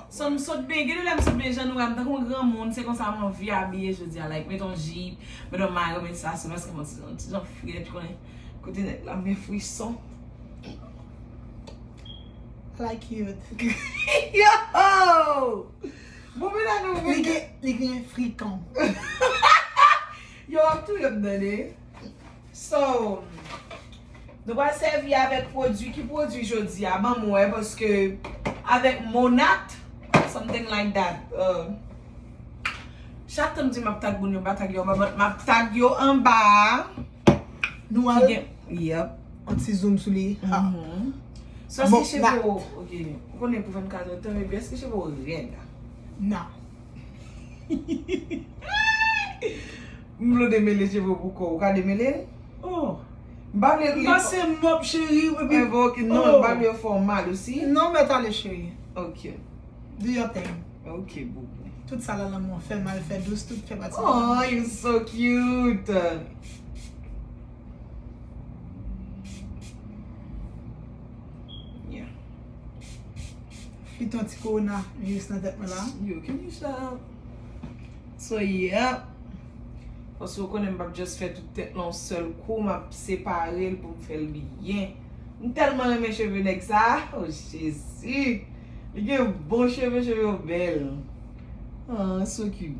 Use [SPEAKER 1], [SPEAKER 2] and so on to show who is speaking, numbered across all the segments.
[SPEAKER 1] Son saute bien, gars là me saute bien, j'en ai dans un grand monde, c'est comme ça mon vie habillé, je dis like mettons jeep, mettons maillot, mais ça c'est parce que mon petit j'en frais, tu connais. Côté net là mes frissons.
[SPEAKER 2] Like cute.
[SPEAKER 1] Yo! Bon mais là nous
[SPEAKER 2] Les gars friton.
[SPEAKER 1] Yo, tout yop donné. So, nous allons servir avec produit qui produit jeudi à maman parce que avec Monat, something like that. Chaque temps dit m'a tag bon yo, m'a tag yo en bas.
[SPEAKER 2] Nous allons.
[SPEAKER 1] Yep.
[SPEAKER 2] Un petit zoom sur les.
[SPEAKER 1] So, est-ce que chez vous, ok, vous connaissez pour 24 heures, mais est-ce que chez vous red?
[SPEAKER 2] Non.
[SPEAKER 1] M'lo démêler chez vous pourquoi? Vous avez démêler?
[SPEAKER 2] Oh.
[SPEAKER 1] Bah,
[SPEAKER 2] C'est mop chérie.
[SPEAKER 1] non, bah, le formal aussi.
[SPEAKER 2] Non, mais t'as les chérie.
[SPEAKER 1] Ok.
[SPEAKER 2] Do your thing.
[SPEAKER 1] Ok, beaucoup.
[SPEAKER 2] Tout ça là, l'amour fait mal, fait douce, tout fait partie.
[SPEAKER 1] Oh, you're so cute. Yeah.
[SPEAKER 2] Fit ton petit corona, juste dans tête là.
[SPEAKER 1] Yo, can you shut up? So, yeah. Parce que vous connaissez pas juste faire tout tête dans un seul coup, m'a séparé pour me faire bien. Tellement mes cheveux avec ça. Oh, Jésus. Il y a bon cheveux belles. Oh, so cute.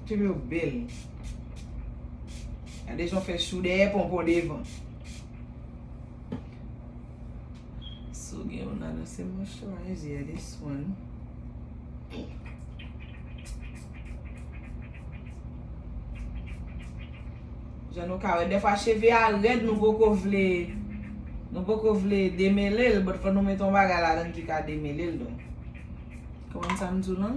[SPEAKER 1] Cheveux belles. Il y a des gens qui font chou derrière pour devant. So, again, on a the same moisturizer, this one. Je nou ka des fois cheveux à red nous beaucoup vle démêler, but faut nous mettre un bagage là dedans qui ka démêler donc. Comment ça me dit là?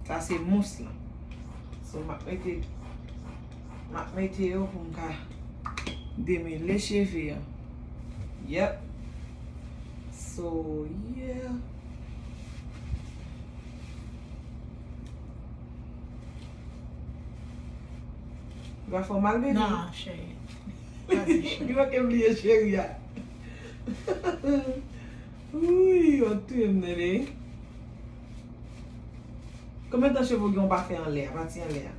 [SPEAKER 1] Ça c'est mousse là. So m'a mette yo pour m'ka démêler les cheveux. Yep. So yeah. Tu vas faire mal, bébé?
[SPEAKER 2] Non, chérie. Vas-y, chérie.
[SPEAKER 1] Tu vas oublier, chérie. Oui, on tout aime, Nelly. Combien de temps cheveux ont pas fait en l'air, parti en l'air?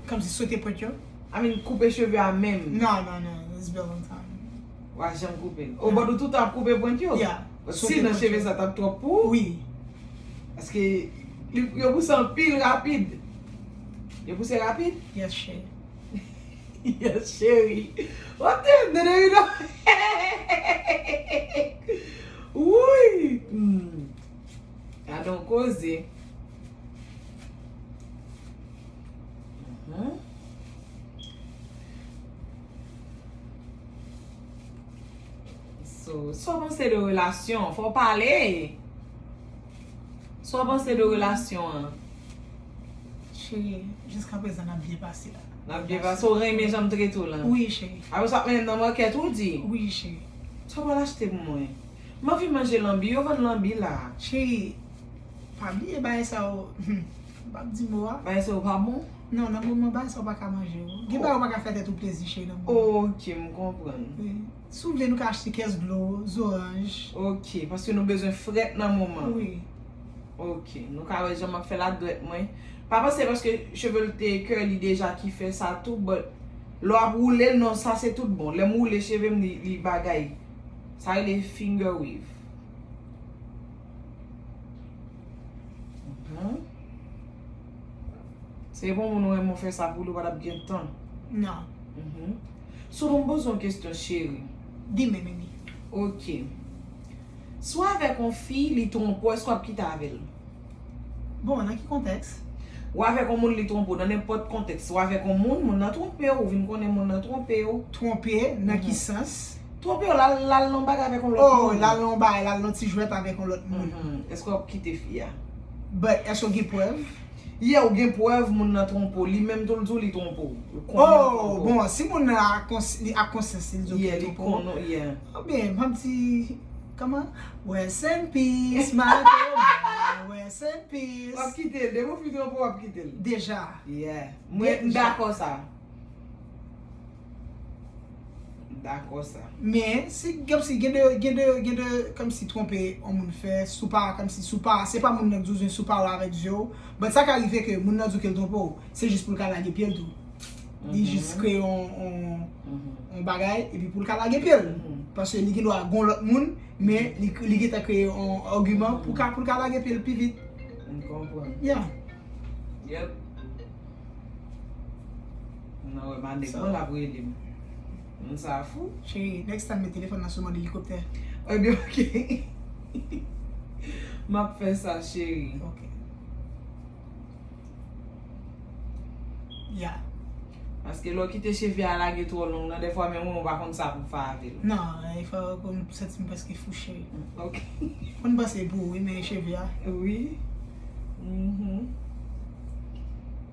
[SPEAKER 2] Comme si sauter pour toi?
[SPEAKER 1] I mean, couper cheveux à même.
[SPEAKER 2] Non, it's been a long time.
[SPEAKER 1] Ouais, j'aime couper. Au bord de tout temps, couper point yo?
[SPEAKER 2] Yeah.
[SPEAKER 1] Si dans cheveux ça tape trop pour?
[SPEAKER 2] Oui.
[SPEAKER 1] Parce que, yo pousse en pile rapide. Yo pousse rapide?
[SPEAKER 2] Yes, chérie.
[SPEAKER 1] Yes, chérie. What the Nelly, you know? Oui. A donc causer. Soit penser de relation, faut parler. Soit penser de relation.
[SPEAKER 2] Chérie, jusqu'à présent, on a bien passé là.
[SPEAKER 1] N'a bien pas so mes jambes très tout là.
[SPEAKER 2] Oui, chérie.
[SPEAKER 1] Ah vous ça maintenant dans market ou dit?
[SPEAKER 2] Oui, chérie.
[SPEAKER 1] Tu vas l'acheter pour moi. M'a vu manger lambi, on vend lambi là.
[SPEAKER 2] Chérie, pas bien, bah ça, pas dire moi.
[SPEAKER 1] Bah c'est pas bon.
[SPEAKER 2] Non, non, moment bah ça pas qu'à manger. Qui pas pas faire tout plaisir chez nous.
[SPEAKER 1] OK, me comprendre.
[SPEAKER 2] Oui. Si vous voulez nous acheter caisse bleu, orange.
[SPEAKER 1] OK, parce que nous besoin frais dans moment.
[SPEAKER 2] Oui.
[SPEAKER 1] OK, nous ka jamais fait la douette moi. Pas parce que cheveux te curly déjà qui fait ça tout, but l'on rouler non ça c'est tout bon. Les rouler cheveux li bagay. Ça les finger weave. C'est bon nous aimons faire ça pour nous pas bien de temps.
[SPEAKER 2] Non.
[SPEAKER 1] So nous posons une question chérie.
[SPEAKER 2] Dis-moi, Mimi.
[SPEAKER 1] OK. Soit avec une fille, li trompe, soit quitter avec elle.
[SPEAKER 2] Bon, dans quel contexte?
[SPEAKER 1] Ou avec un monde li trompe dans n'importe contexte. Ou avec un monde nan trompe ou vinn connaît monde nan trompe ou.
[SPEAKER 2] Tromper, dans quel sens?
[SPEAKER 1] Trompe la lomba avec un l'autre.
[SPEAKER 2] Oh, la lomba, la l'autre jouette avec un autre monde.
[SPEAKER 1] Est-ce qu'on quitter fille?
[SPEAKER 2] But, est-ce qu'il y a preuve?
[SPEAKER 1] Il y a une preuve moun nan trompe, li même tout le jour li trompe.
[SPEAKER 2] Oh, bon, si mon a conscience, il dit
[SPEAKER 1] yeah, li kono, yeah.
[SPEAKER 2] Oh bien, un petit comment? Rest in peace, my girl. Rest in peace.
[SPEAKER 1] Ou quitter, de vous fi trompe ou quitter.
[SPEAKER 2] Déjà.
[SPEAKER 1] Yeah. Moi d'accord ça. D'accord ça.
[SPEAKER 2] Mais si comme si gen de comme si tromper on moun fait sou pas comme si sou pas c'est pas moun nan dou sou pas avec Dieu, mais ça qui arrive que moun nan dou que trompe c'est juste pour le calager pied tout. Il juste créer on bagay et puis pour le calager pied parce que li gen doit gon l'autre moun mais li gen ta créer un argument pour le calager pied plus vite.
[SPEAKER 1] On comprend.
[SPEAKER 2] Yeah.
[SPEAKER 1] Yep. Non, ouais, man, on la brûlé. On s'en fout.
[SPEAKER 2] Chérie, next time, mes téléphones dans seulement l'hélicoptère.
[SPEAKER 1] Eh bien, ok. M'a fait ça, chérie.
[SPEAKER 2] Ok. Yeah.
[SPEAKER 1] Parce que l'eau qui te cheville à la gueule trop long, des fois même on va comme ça pour faire avec.
[SPEAKER 2] Non, il faut qu'on se parce qu'il faut chérie.
[SPEAKER 1] Ok.
[SPEAKER 2] On passe pour oui, mais cheville.
[SPEAKER 1] Oui.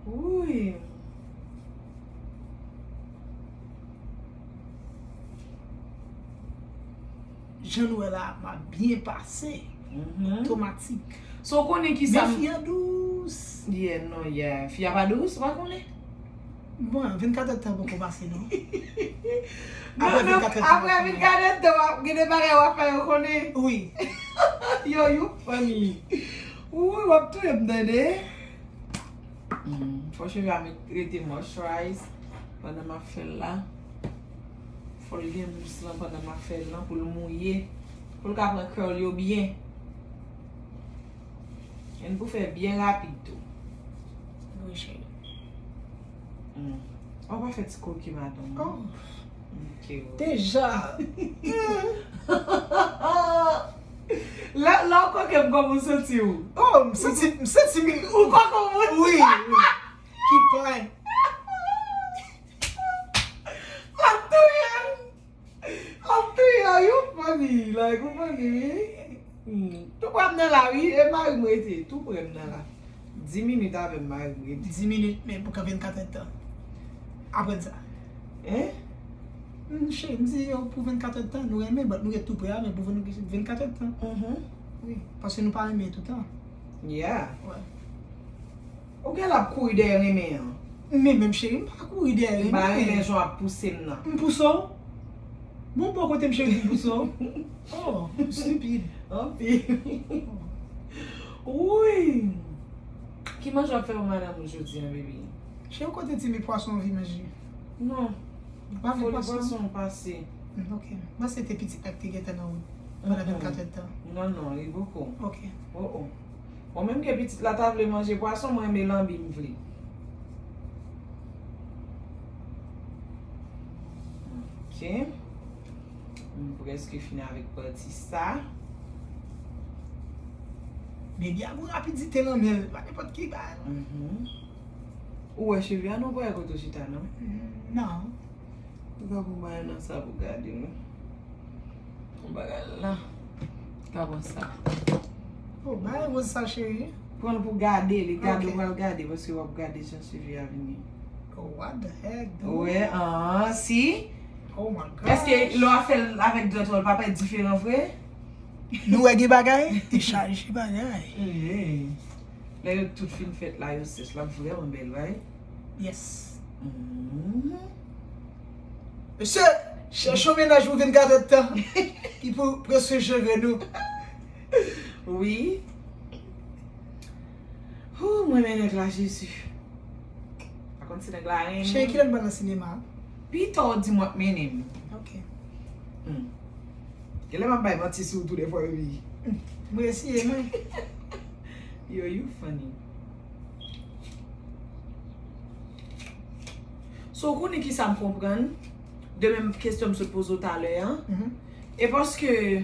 [SPEAKER 1] Oui.
[SPEAKER 2] Jean-Noël m'a bien passé. Automatique.
[SPEAKER 1] So connaît qui ça?
[SPEAKER 2] Mais fille douce.
[SPEAKER 1] Yeah, non, yeah. Fille pas douce, pas connaît?
[SPEAKER 2] Bon, 24 heures pour passer, non?
[SPEAKER 1] Après 24 heures, il y a des barrières à faire, connaît?
[SPEAKER 2] Oui.
[SPEAKER 1] Yo, funny. Oui, on va tout le monde. Faut que je vais mettre moisturize pendant ma fête là. Faut le bien mousse là pendant ma fête là pour le mouiller. Pour le prendre curl bien. Et pour faire bien rapide tout.
[SPEAKER 2] Oui, chérie.
[SPEAKER 1] On va faire petit coquille madame.
[SPEAKER 2] Oh.
[SPEAKER 1] Ok.
[SPEAKER 2] Déjà.
[SPEAKER 1] Là encore que vous sentez où?
[SPEAKER 2] Oh, c'est
[SPEAKER 1] Ou quoi comme
[SPEAKER 2] oui, oui. Qui plaît.
[SPEAKER 1] I'm doing you funny, like funny. Tout prendre dans la vie et mari moi tout prendre dans la 10 minutes avec mari.
[SPEAKER 2] 10 minutes, mais pour 24 heures. Après ça.
[SPEAKER 1] Hein?
[SPEAKER 2] Chérie, je dis pour 24 heures, nous aimons, mais nous sommes tout prêts, mais pour 24 heures. Oui, parce que nous parlons tout le temps.
[SPEAKER 1] Yeah.
[SPEAKER 2] Ouais.
[SPEAKER 1] Ou qu'elle a couru derrière mes mains?
[SPEAKER 2] Mais même chérie, je ne peux pas courir derrière.
[SPEAKER 1] Bah, les gens ont poussé maintenant.
[SPEAKER 2] Un pousson? Bon, pourquoi tu me chérie un pousson? Oh, stupide.
[SPEAKER 1] Oh, oui. Qui mange à faire madame aujourd'hui, bébé?
[SPEAKER 2] Chérie, quand tu mes poissons, vie magie.
[SPEAKER 1] Non.
[SPEAKER 2] Pas
[SPEAKER 1] Faut
[SPEAKER 2] de
[SPEAKER 1] les
[SPEAKER 2] poisson.
[SPEAKER 1] poissons passer.
[SPEAKER 2] Ok. Moi, c'était petit activité dans la 24 heures.
[SPEAKER 1] Non, non, il est beaucoup.
[SPEAKER 2] Ok.
[SPEAKER 1] Oh. Bon, même que petite la table manger poisson, moi, je lambi me vle. Ok. On presque fini avec partie ça.
[SPEAKER 2] Mais bien, vous rapidité, non, mais pas n'importe qui.
[SPEAKER 1] Ouais, je viens, non, pas écouter chita, non?
[SPEAKER 2] Non.
[SPEAKER 1] Pourquoi vous m'avez dans ça pour garder, non? On va regarder là. Comment ça?
[SPEAKER 2] Oh, bah, vous ça, chérie.
[SPEAKER 1] Pour garder, les garder,
[SPEAKER 2] Ok.
[SPEAKER 1] on va regarder parce que on va regarder si on suivi à venir.
[SPEAKER 2] Oh, what the heck, dude?
[SPEAKER 1] Ouais, si.
[SPEAKER 2] Oh my God.
[SPEAKER 1] Est-ce que l'on a fait avec d'autres, le papa est différent, vrai?
[SPEAKER 2] Nous avons des bagailles? Tu charges des bagailles.
[SPEAKER 1] Oui. Là, il y a toute film faite là, c'est là vraiment belle, right?
[SPEAKER 2] Yes.
[SPEAKER 1] Mm-hmm.
[SPEAKER 2] Monsieur, cherche un ménage pour 24 heures de temps. Il faut presque cheveux nous.
[SPEAKER 1] Oui. Oh, moi, je là, Jésus. Par contre, c'est là, rien.
[SPEAKER 2] Chez qui aime dans le cinéma?
[SPEAKER 1] Puis, toi, dis-moi, mes noms.
[SPEAKER 2] Ok.
[SPEAKER 1] Quel est ma baille, ma tisse tous les fois, oui.
[SPEAKER 2] Moi aussi, moi.
[SPEAKER 1] Yo, you funny. So, vous qui ça me comprendre? De même question me se pose tout à l'heure. Et parce que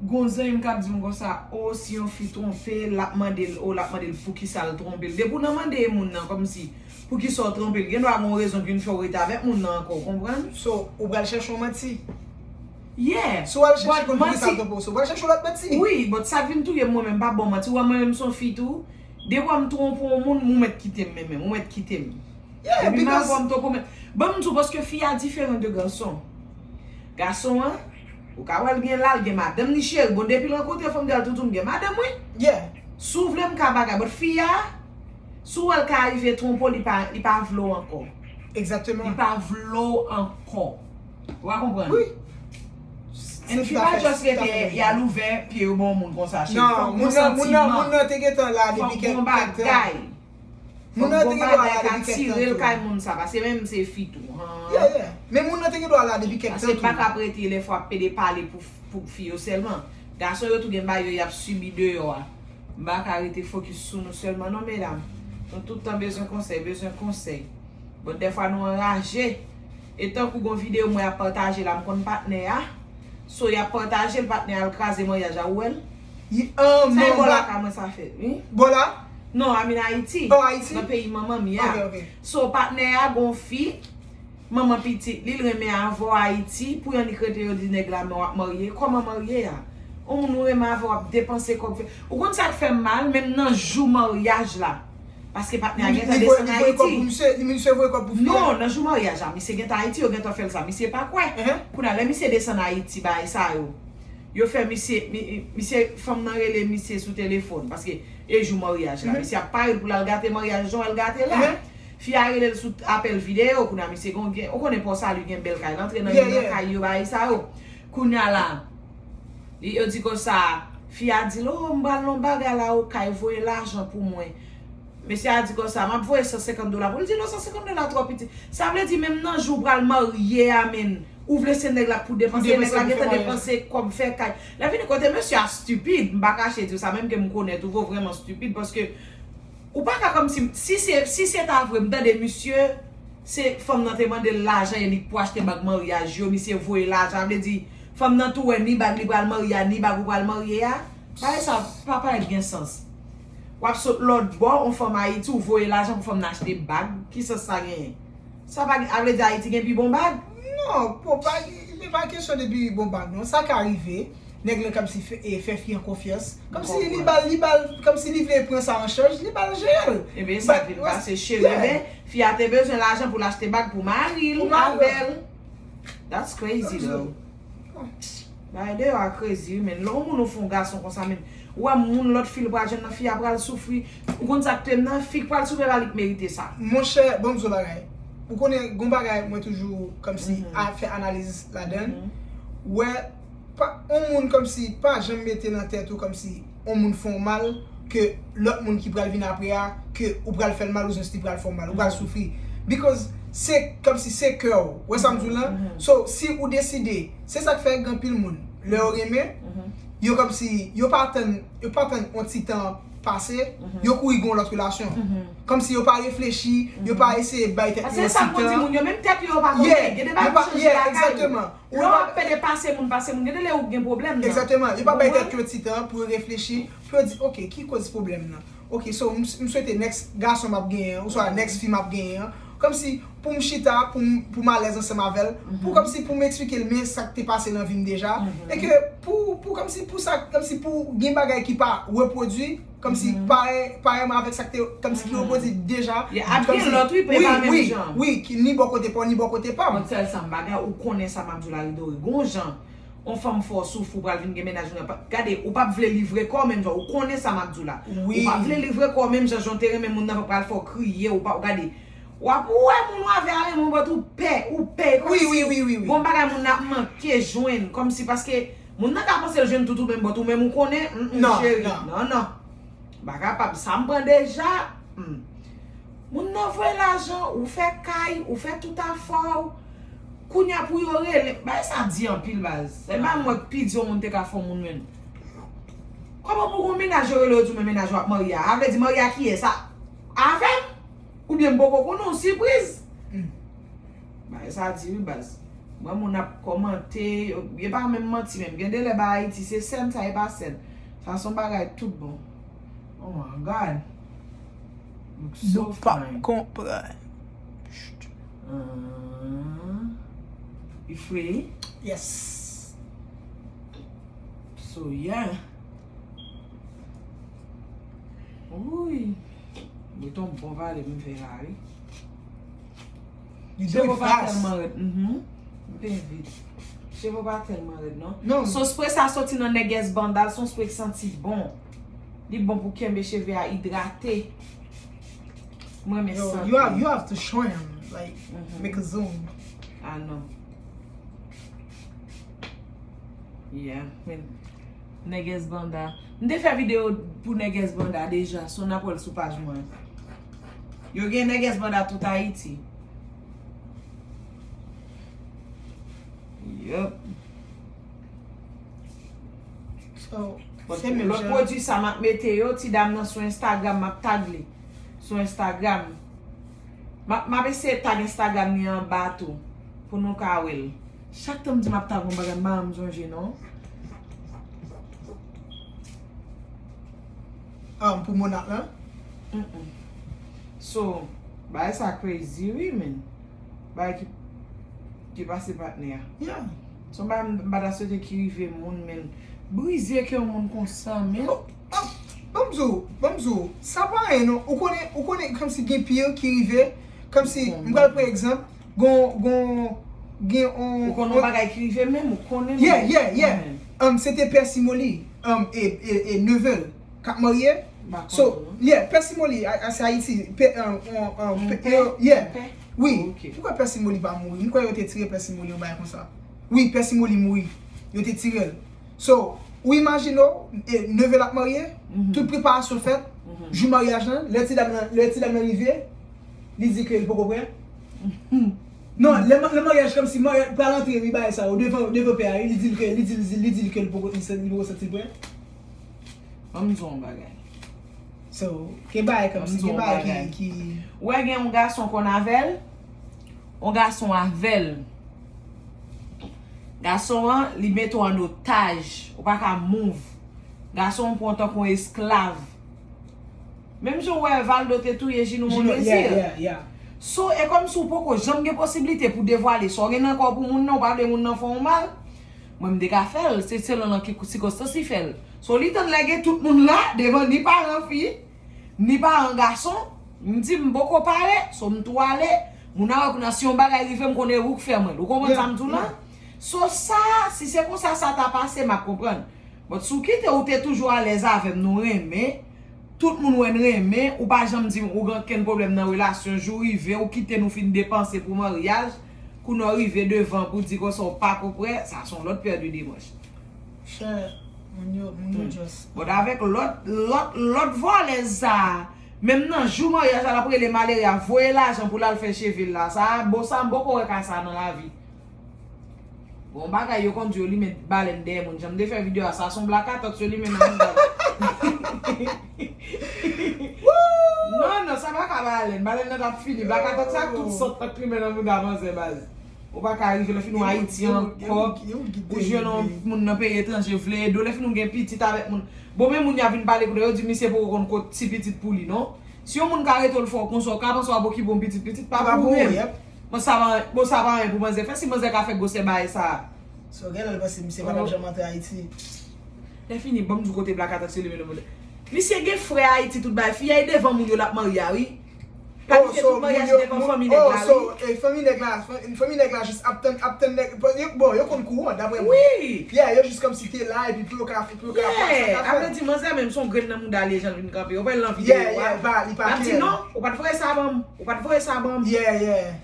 [SPEAKER 1] Gonzan il m'a dit comme ça, oh si on fit tromper, la mandel pour qui ça le tromper. De pour demander moun nan comme si pour qui soit tromper, il y a une raison qu'une fois rete avec moun nan encore, comprendre?
[SPEAKER 2] So, ou va chercher un menti.
[SPEAKER 1] Yeah.
[SPEAKER 2] So, elle cherche
[SPEAKER 1] But
[SPEAKER 2] comme ça
[SPEAKER 1] menti-
[SPEAKER 2] te pose. Ou va chercher l'autre menti.
[SPEAKER 1] Oui, but ça vient tout moi-même pas bon menti. Ou moi-même son fit tout. De fois me trompe un moun, mou mettre quitter même, mou mettre quitter.
[SPEAKER 2] Yeah,
[SPEAKER 1] Et puis ma
[SPEAKER 2] because...
[SPEAKER 1] femme to comme bon tout parce que fille a différent de garçon. Garçon hein, ou ka wèl gen lal gen madame ni chéri, bon depuis rencontre femme de tout gen madame oui.
[SPEAKER 2] Yeah.
[SPEAKER 1] Sou vle m ka bagay, but fille sou elle ka arrivé trompo li pa vlo encore.
[SPEAKER 2] Exactement.
[SPEAKER 1] Li pa vlo encore. Ou a kompren?
[SPEAKER 2] Oui.
[SPEAKER 1] En fi pa just rete yal ouver pi ou bon moun kon sa che.
[SPEAKER 2] Non, moun nan te getan la depi
[SPEAKER 1] Fok
[SPEAKER 2] ket
[SPEAKER 1] bon bagay.
[SPEAKER 2] Moun
[SPEAKER 1] Fok
[SPEAKER 2] nan
[SPEAKER 1] bon
[SPEAKER 2] te getan la
[SPEAKER 1] bagay ka
[SPEAKER 2] depi ket
[SPEAKER 1] tirel kay moun sa. Pase menm se fitou.
[SPEAKER 2] Yeah. Men moun nan te getan la depi ket
[SPEAKER 1] Pase bak aprete le fwa pede pale pou fiyo selman. Gason yo tou gen ba yo yap subi de yo a. Bak arete fokus sou nou selman. Non mesdames, nou toutan bezon konsey. Bon defwa nou enraje. Etan kou gon video mwen a partaje la mkon patne ya. So ya partaje l patne al kaze mwen ya jawel. Sa yi bola ka mwen sa fe.
[SPEAKER 2] Bola?
[SPEAKER 1] Non, amin Haiti.
[SPEAKER 2] Oh, Haiti?
[SPEAKER 1] Nan peyi maman mi ya.
[SPEAKER 2] Ok.
[SPEAKER 1] So patne ya gon fi, maman piti, li reme avon Haiti, pou yon di krete yo di neg la mwen wap marye. Koman marye ya? On nou reme avon wap depanse kop fe. Ou kon sa te fe mal, menm nan jou maryaj la. Paske patne ya gen ta desen Haiti.
[SPEAKER 2] Li mwen voye kop pou fye?
[SPEAKER 1] Non, nan jou maryaj la. Mi se gen ta Haiti, yo gen ta fel sa. Mi se pa kwe. Kou nan le mi se desen Haiti ba sa yo. Yo fe mi se fam nan rele mi se sou telefon. Paske e jou maryaj la. Mi se apare pou la gate maryaj jon el gate la. Fi a rele sou apel video. Kou nan mi se gon gen. O konen po sa li gen bel kay. Lantre nan yon kay yo ba sa yo. Kou nan la. Yo di ko sa. Fi a di lo mbal non baga la o kay voye l'argent pou mwen. Mese a di kon sa, map voye $150. Pou li di non $150 tro piti. Sa vle di menm nan jou pral marye amen. Ou vle se neg la pou depanse, neg la gete depanse kom fe kay. La vini kote mese a stupide, mba kache tout sa, menm ke m konet ou vo vreman stupide, paske ou pa ka kom si se ta vre mda de monsye, se fom nan teman de l'ajan yenik pou achete bag maryaj yo, mese voye l'ajan, vle di fom nan tou we ni bag li pral marye, ni bag ou pral marye ya. Pare sa, pa et gen sens. Wap sot l'autre bon, on fòm Haïti ou voye l'argent pou fòm n'achete bag, ki sa gen? Sa bag, avle di Haïti gen pi bon bag?
[SPEAKER 2] Non, pou bag, li pa kesyon de pi bon bag non. Sa ka arrive, neg le kom si fe fi an konfians. Kom si li bal, kom si li vle pren sa an charge, li bal jel.
[SPEAKER 1] Ebe, sa vle pase chelebe, fi a te bezwen l'argent pou l'achete bag pou maril, abel. That's crazy though. Ba ide yo a crazy, men lò moun nou fon gason kon sa men. Ou a moun lot fil pral jen nan fi apral soufri. Ou kon sakte nan fi pral soufri alik merite sa.
[SPEAKER 2] Mon chè, bon mzo bagay. Ou konen gon bagay mwen toujou kom si a fe analize la den. Ouè, on moun kom si pa jem mette nan tèt ou kom si on moun fon mal ke lot moun ki pral vin apre ya ke ou pral fel mal ou zon sti pral fon mal. Ou pral soufri. Because se kom si se kèw. Ouè sa mzou lan? So, si ou deside, se sa fè gen pil moun. Le ou reme, yo kom si, yo paten on ti tan pase, yo kou yi gon lot relasyon. Kom si yo pa reflechi, yo pa ese bay tet
[SPEAKER 1] yon si tan. Yo menm tet yo pa konen, gede ba yon chanji la
[SPEAKER 2] exactement.
[SPEAKER 1] Yo apè de pase moun, gede le ou gen problem nan.
[SPEAKER 2] Exactement, yo pa bay tet yon si tan pou reflechi, pou di, ok, ki kozi problem nan? Ok, so m souwete next gason map genyen, ou so a next film map genyen, kom si pou m chita, pou m alez an se mavel, pou kom si pou m eksplike l men sa te pase nan vim deja, e ke pou kom si pou gen bagay ki pa reprodui, kom si pareman avek sa te, kom si ki reprodui deja.
[SPEAKER 1] Apke lot wè pe pa men jan.
[SPEAKER 2] Oui, ki ni bon kote pa, ni bon kote pa.
[SPEAKER 1] Mwen tel san bagay ou konen sa mabdou la rido, gon jan, on fam fò souf ou pral vin gen menaj nou. Gade, ou pa vle livre kon men jan, ou konen sa mabdou la. Ou pa vle livre kon men jan jontere men moun nan pral fò kriye, ou pa, gade, wap ouè moun wave ale moun bot ou pe, kom si, bon bagay moun nan manke jwen, kom si, paske, moun nan ka panse jwen toutou men bot ou men moun konen, chéri, non. Bagay pap, sa mpren deja, moun nan vwe l'ajan, ou fe kay, ou fe tout afor, kounya pou yore, ba sa di an pil baz, se ba mwen pid yo moun te ka fon moun men. Koman pou kon menaj yore lò tou men menaj wap Maria, avle di Maria ki e sa, avem? Ou bien boko konon surprise. Ba sa di mi baz. Mwen moun ap komante, ye pa mèm manti mèm. Gen de le ba Haiti, se sen sa e pa sen. Sa son bagay tout bon. Oh my God. Look so fine.
[SPEAKER 2] Kompre.
[SPEAKER 1] You free?
[SPEAKER 2] Yes.
[SPEAKER 1] So yeah. Ouy. Mwen ton bon vale mwen Ferrari.
[SPEAKER 2] You do it fast.
[SPEAKER 1] Mwen vide. Chevo pa telman red, non?
[SPEAKER 2] Non.
[SPEAKER 1] Son spray sa soti nan neges bandal, son spray ki senti bon. Li bon pou kembe cheve a hidrate. Mwen me senti.
[SPEAKER 2] You have to show him, like, make a zoom.
[SPEAKER 1] Ah non. Yeah, men. Neges Banda. Mde fè video pou Neges Banda deja, son apol sou page mwen. Yo gen Neges Banda tout Haiti. Yup.
[SPEAKER 2] So,
[SPEAKER 1] Se men lòt prodwi sa mak mette yo, ti dam nan sou Instagram map tag li. Sou Instagram. Map ese tag Instagram ni an batou. Pou nou ka wel. Chak tem di map tag mwen bagan ma mjonje, non?
[SPEAKER 2] Pou Monak la?
[SPEAKER 1] So, bay sa crazy oui men. Bay ki pase patne ya.
[SPEAKER 2] Yeah.
[SPEAKER 1] So bay mbada sote ki rive moun men. Brize ke yon moun konsan men.
[SPEAKER 2] Bamzo, sa pa e non, ou konen kom si gen piyo ki rive, kom si, mgal pre ekzamp, gen on...
[SPEAKER 1] Ou konon bagay ki rive men, ou konen...
[SPEAKER 2] Yeah. Sete Persimoli, e Nevel, kap marye. So, yeah, Persimoli, ase Haiti, yeah. Oui, pourquoi Persimoli pa mouri? Mwen kwa yo te tire Persimoli ou baye kon sa? Oui, Persimoli mouri, yo te tire. So, ou imagino, Nevel ak marye, tout preparasyon fet, jou mariage nan, le ti dam nan rive, li di ke l pou kopren. Non, le mariage kom si palantre mi baye sa, ou devon pe a, li di ke l pou kopren.
[SPEAKER 1] Amzon bagay.
[SPEAKER 2] So, ke baye kom si, ke baye ki...
[SPEAKER 1] Ou gen yon gason kon avel, yon gason avel. Gason an, li meto an otaj, ou pa ka mouv. Gason pou an tan kon esklav. Mem jou wè Valdo te touye jinou moun mesir.
[SPEAKER 2] Yeah.
[SPEAKER 1] So, e kom sou poko jom gen posibilite pou devwale. So, gen nan kon pou moun nan, wap de moun nan fon mal. Mwen mde ka fel, se selon an ki kostosi fel. So, li tan lege tout moun la, devan ni pa an fi, ni pa an gason. Mdi mboko pare, so mtou ale, moun an wakounasyon bagay rife mkone wouk ferme. Ou kompon sa mtou la? So sa, si se kon sa ta pase, ma kompren. But sou ki te ou te toujou alez avem nou reme, tout moun wen reme, ou pa jam di ou gen ken problem nan relasyon, jou rive, ou kite nou fin depanse pou mariage, kou nou rive devan pou di kon son pa kopre, sa son lot perdu di moj.
[SPEAKER 2] Che, moun yo just...
[SPEAKER 1] But avek lot volez sa, mem nan jou mariage al apre le maleri a voye l'ajan pou la l fè chevil la, sa bosan boko wek an sa nan la vi. Bon bagay yo kon di yo li men balen de moun, jam de fè video a sa, son blakatot yo li men nan moun balen. Non, sa baka balen nan tap fini, blakatot sa tout sot tak li men nan moun daman se balen. Ou baka arrive le fin nou Haitian, kop, ou jwen moun nan peye etranje vle, do le fin nou gen pitit avek moun. Bon men moun ya vin pale kou de yo di mi se pou kon kote si pitit pou li, non? Si yo moun kare tol fò kon so, kapan so a bo ki bon pitit, pa pou men. Bon savan pou manze fè, si manze ka fè gose baye sa.
[SPEAKER 2] So gen al basi mi se pa nan jamante Haiti.
[SPEAKER 1] Le fini bom du kote blakatot se li men nou moun. Mi se gen fre Haiti tout baye, fi ya yi devan moun yo lap maria, oui? Kalite tout mariage devan fami neg la, oui?
[SPEAKER 2] Fami neg la jist apten neg, bon, yo kon kou an, d'apre moun.
[SPEAKER 1] Oui!
[SPEAKER 2] Yeah, yo jist kom si te la, epi pou yo ka
[SPEAKER 1] Yeah! Apre di manze menm son gren nan moun da le jan vin kampe, ou pa lan video,
[SPEAKER 2] Yeah, li pa
[SPEAKER 1] kè. Non, ou pat fwe sa bom.
[SPEAKER 2] Yeah.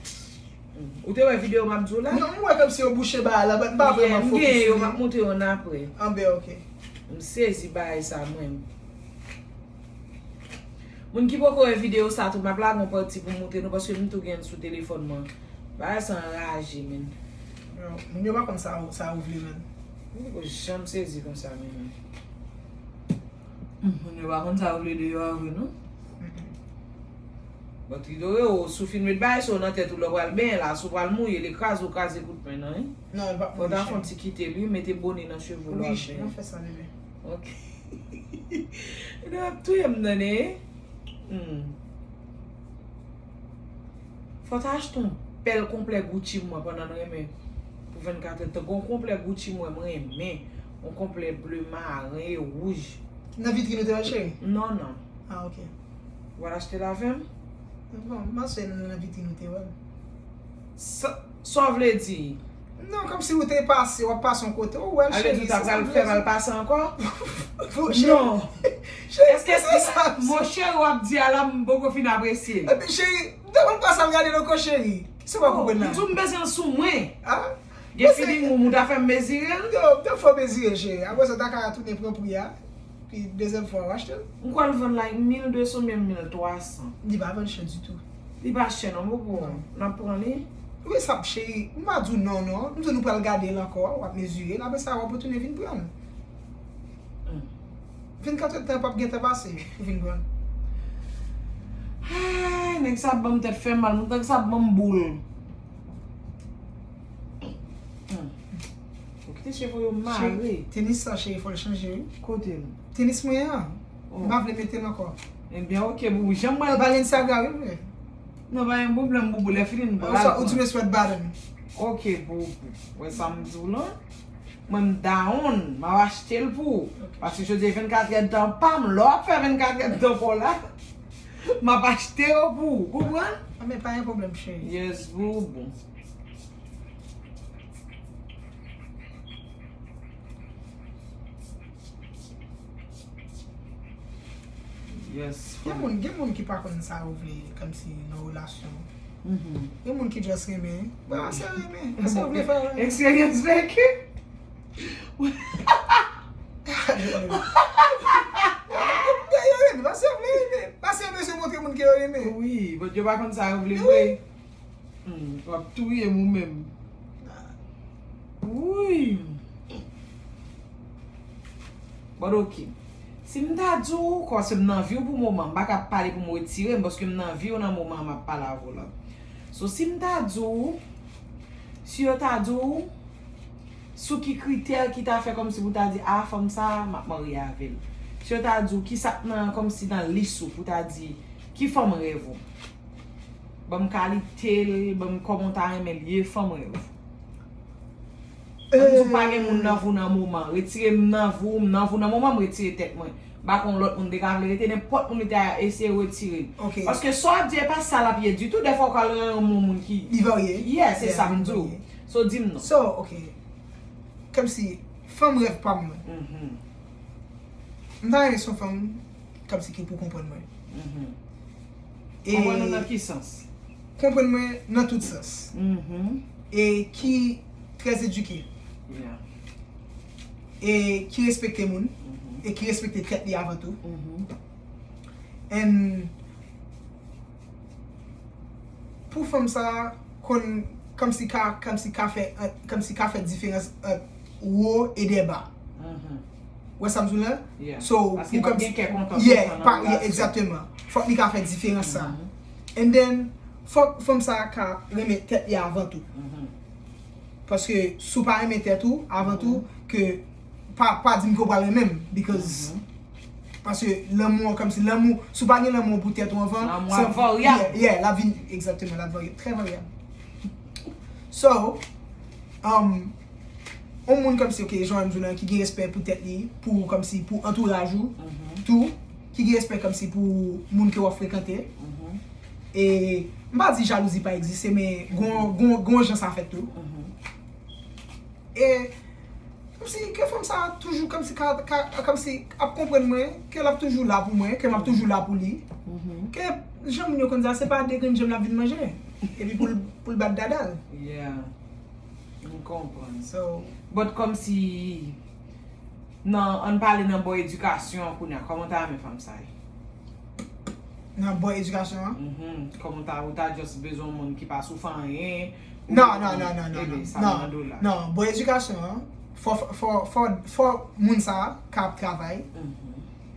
[SPEAKER 1] Ou te wè video mabdou la?
[SPEAKER 2] Non, mwen kom si yo bouche ba la, ba vreman fokus.
[SPEAKER 1] Mge yo map monte yon apre.
[SPEAKER 2] Ambe, ok.
[SPEAKER 1] Msezi baye sa mwen. Moun ki poko wè video sa tou, map la kon poti pou monte nou, paske mwen tou gen sou telefon man. Baye sa enraje men.
[SPEAKER 2] Moun yo ba kon sa ouvli men.
[SPEAKER 1] Mwen ko jam sezi kon sa men. Moun yo ba kon sa ouvli de yo avwe nou? But do yo sou filmet baye so nan tèt ou lo wal ben la, sou wal mouye le kaz ou kaz ekout men nan.
[SPEAKER 2] Non, el pa pou
[SPEAKER 1] Fodan fon ti kite lui, mette boni nan chevou la.
[SPEAKER 2] Oui, non fè sa bebe.
[SPEAKER 1] Ok. E ap tou yem nan Fota ach ton pel komple Gucci mwen pandan reme. Pou 24 te gon komple Gucci mwen reme. On komple bleu marin et rouge.
[SPEAKER 2] Nan vitri nou te wè chéri?
[SPEAKER 1] Non.
[SPEAKER 2] Ah, ok.
[SPEAKER 1] Wala achete la vem?
[SPEAKER 2] Bon, man se nan vitri nou te wè.
[SPEAKER 1] So vle di?
[SPEAKER 2] Non, kom si ou te passe, wap passe an kote. Oh, well,
[SPEAKER 1] Ale di ta kal fè mal passe ankon?
[SPEAKER 2] Non.
[SPEAKER 1] Eske mon chèri wap di ala mboko fin apresye?
[SPEAKER 2] Chéri, devan passe am gade loko chéri. Ki se wap kouwen nan?
[SPEAKER 1] Mtou mbeze an sou mwen. Gen feeling moun ta fè mezire?
[SPEAKER 2] Yo, te fò bezire, chéri. Après ça, t'as qu'à tourner propre ya. Puis deuxième fois, acheter.
[SPEAKER 1] Ou kwa l vend like 1200 même 1300.
[SPEAKER 2] Il va vendre cher du tout.
[SPEAKER 1] Li pa chen non beaucoup. Nan pran li?
[SPEAKER 2] Oui, ça, chéri. M'a dit non. Nous pas le garder là encore, on va mesurer. Après ça, on va tourner vin prendre. 24 heures de temps, pas de passer. Vin prendre.
[SPEAKER 1] Ay, nek sa bam tèt fè mal, mwen tak sa bam boule. Okite chevou yo mare.
[SPEAKER 2] Tennis ça, chéri, il faut le changer.
[SPEAKER 1] Kote.
[SPEAKER 2] Tennis moyen. M'a vle mettre encore.
[SPEAKER 1] Bien ok, boubou. J'aime mal.
[SPEAKER 2] Balenciaga, oui.
[SPEAKER 1] Non, ba yon boubou, boubou, le filin ba.
[SPEAKER 2] Ça, ou tu me souhaites baden.
[SPEAKER 1] Ok, boubou. Wè sa mdou lan. Mwen down, ma achete l pou. Parce que je dis 24 gèd dan pam, lò fè 24 gèd dan pou la. Ma achete yo pou. Koubran?
[SPEAKER 2] Ah, mais pas un problème, chéri.
[SPEAKER 1] Yes, boubou. Yes.
[SPEAKER 2] Il y a des gens qui pas comme ça comme si nos relations. Il y a des gens qui juste aiment. Bah, c'est aimé. C'est voulait faire.
[SPEAKER 1] Experience vécu?
[SPEAKER 2] Parce que c'est montrer monde qui a aimé.
[SPEAKER 1] Oui, mais je pas comme ça, vous voulez voir. Tu vas tout y moi-même. Oui. Bon, ok. Si je dis que je suis dans la vie pour le moment, je ne vais pas parler pour me retirer parce que je suis dans la vie pour le moment, je ne vais pas parler. So, si je dis, si je dis, sous qui critère qui t'a fait comme si vous t'as dit, ah, femme ça, je vais marier avec elle. Si je t'ai dit, qui ça comme si dans l'issue, vous t'as dit, qui femme rêve? Bonne qualité, bon commentaire, mais lié femme rêve. Vous pas de moun nan vous dans moment, retirer nan vous dans moment, retirer tête moi. Ba kon l'autre moun décale rete n'importe moun était essayer retirer.
[SPEAKER 2] OK.
[SPEAKER 1] Parce que soit Dieu pas ça la pied du tout, des fois quand un moun qui
[SPEAKER 2] il varie.
[SPEAKER 1] yes, c'est ça me dit. So dis-moi non.
[SPEAKER 2] So, OK. Comme si femme rêve pas moi. M'ta son femme comme si qui pour comprendre moi.
[SPEAKER 1] Et comprendre dans quel sens?
[SPEAKER 2] Comprendre moi dans tout sens. Et qui très éduqué.
[SPEAKER 1] Yeah.
[SPEAKER 2] Et qui respecte les gens. Et qui respecte traite avant tout. Et pour femme ça comme si fait différence haut et des bas. Ouais ça me là. So
[SPEAKER 1] parce que
[SPEAKER 2] comme
[SPEAKER 1] bien qu'elle content.
[SPEAKER 2] Yeah, exactement. Faut qu'il fait différence ça. And then faut femme ça ka remettre tête avant tout. Parce que sous pas remettre tête tout avant tout que pas dire qu'on parle même because parce que l'amour comme si l'amour sous pas l'amour pour tête enfant
[SPEAKER 1] c'est variable.
[SPEAKER 2] Yeah, la vie exactement la variable très variable. So on monde comme si OK Jean qui qui respect pour tête li pour comme si pour entourage tout qui respect comme si pour monde que va fréquenter et pas dire jalousie pas exister mais gon gens ça fait tout et comme si que femme ça toujours comme si à comprendre moi qu'elle est toujours là pour moi qu'elle est toujours là pour lui que j'aime nous comme ça c'est pas dès que j'aime la vie de manger et puis pour le battre dadal
[SPEAKER 1] yeah je comprends
[SPEAKER 2] so
[SPEAKER 1] but comme si non on parle dans bonne éducation comment t'as mes femmes ça
[SPEAKER 2] dans bonne éducation
[SPEAKER 1] comment t'as juste besoin de monde qui pas souffrant rien
[SPEAKER 2] non bonne éducation faut moun ça cap travail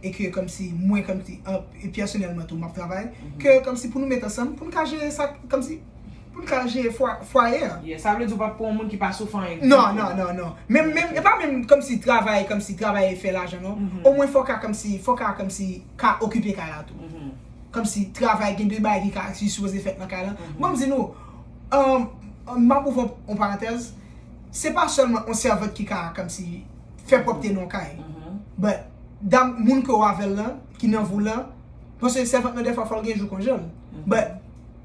[SPEAKER 2] et que comme si moi comme si et personnellement tout m'a travail que comme si pour nous mettre ensemble pour nous gérer ça comme si pour nous gérer foyer
[SPEAKER 1] ça veut dire pas pour un monde qui pas souffrant
[SPEAKER 2] non même pas même comme si travail fait l'argent non au moins faut comme si occuper là tout comme si travail gain de bail qui supposé faire dans là moi me dis nous m'a pour en parenthèse c'est pas seulement un serveur qui comme si fait propre non caille but dans moun que avec là qui n'en voulant parce que serveur des fois faut gagner jour congé but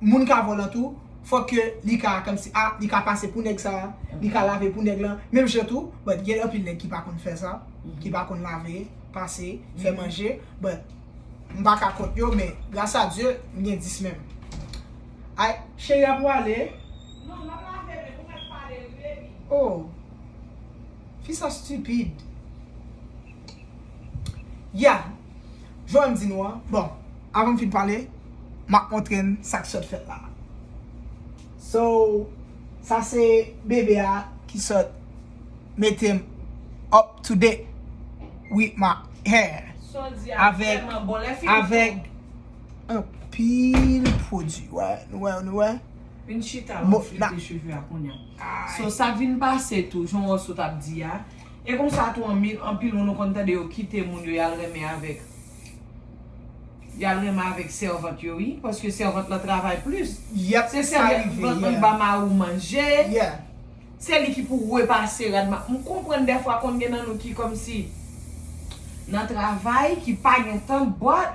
[SPEAKER 2] moun ka volant tout faut que li ka comme si li ka passer pour nèg ça li ka laver pour nèg là même chez tout but il y a un pile nèg qui pas connait faire ça qui pas connait laver passer faire manger but m'pa ka compte yo mais grâce à Dieu m'y 10 même ay chérie pour aller
[SPEAKER 1] non la laver pour mettre parler baby
[SPEAKER 2] Oh. Fils ça stupide. Yeah. Je vais me dire nous. Bon, avant de parler, m'a montré ça que ça fait là. So, ça c'est bébé qui sort mettez up to date with my hair. Avec un pile produit. Ouais.
[SPEAKER 1] Une chita on fait tes cheveux à konya. So ça vient passer tout, j'on so t'a dit ya. Et comme ça tout en pile on compte de quitter moun yo yal remet avec. Yal remet avec servante yo oui parce que servante la travaille plus.
[SPEAKER 2] Yep,
[SPEAKER 1] c'est servante ba ma ou manger.
[SPEAKER 2] Yeah.
[SPEAKER 1] C'est lui qui pour repasser radement. On comprend des fois qu'on gen nan nou qui comme si nan travail qui pas gen temps boîte.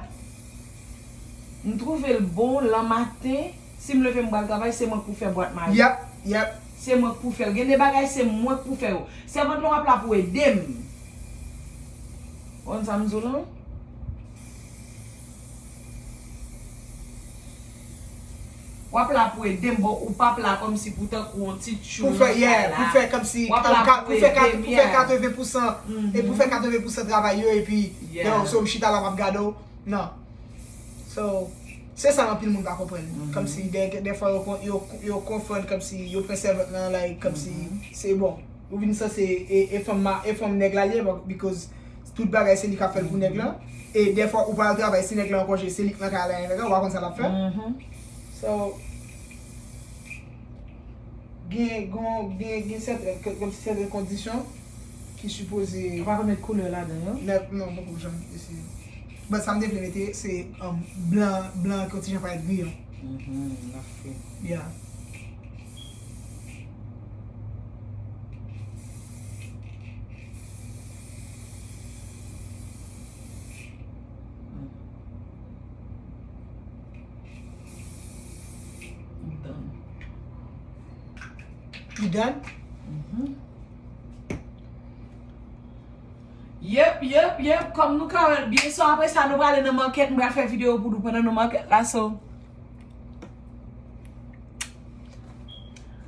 [SPEAKER 1] On trouve le bon le matin. Si je leve mon travail, c'est moi pour faire boîte ma.
[SPEAKER 2] Yep.
[SPEAKER 1] C'est moi pour faire. Gen des bagages c'est moi pour faire. C'est votre long là pour aider. On ça m'zoulan. Ou là pour aider ou pas là comme si pour tant qu'on petit chou.
[SPEAKER 2] Pour faire comme si pour faire 80% et pour faire 80% travail et puis so chita la va gado. Non. So c'est ça que le monde va comprendre. Comme si des fois ils confondent comme si ils préservent like comme si c'est bon. Ou bien ça c'est et femme nèg là because tout bagage c'est lui qui fait pour nèg là et des fois ou pas travailler c'est nèg là encore c'est lui qui va aller on va comme ça la faire. So bien certaines conditions qui supposent
[SPEAKER 1] On va mettre couleur là dedans.
[SPEAKER 2] Non, beaucoup jamais essayer. Mais ça me développe c'est blanc quand tu pas être brillant.
[SPEAKER 1] La fait.
[SPEAKER 2] Yeah. You done?
[SPEAKER 1] Yep. Comme nous quand bien sûr après ça nous va aller dans market, nous va faire vidéo pour nous pendant nos market là so.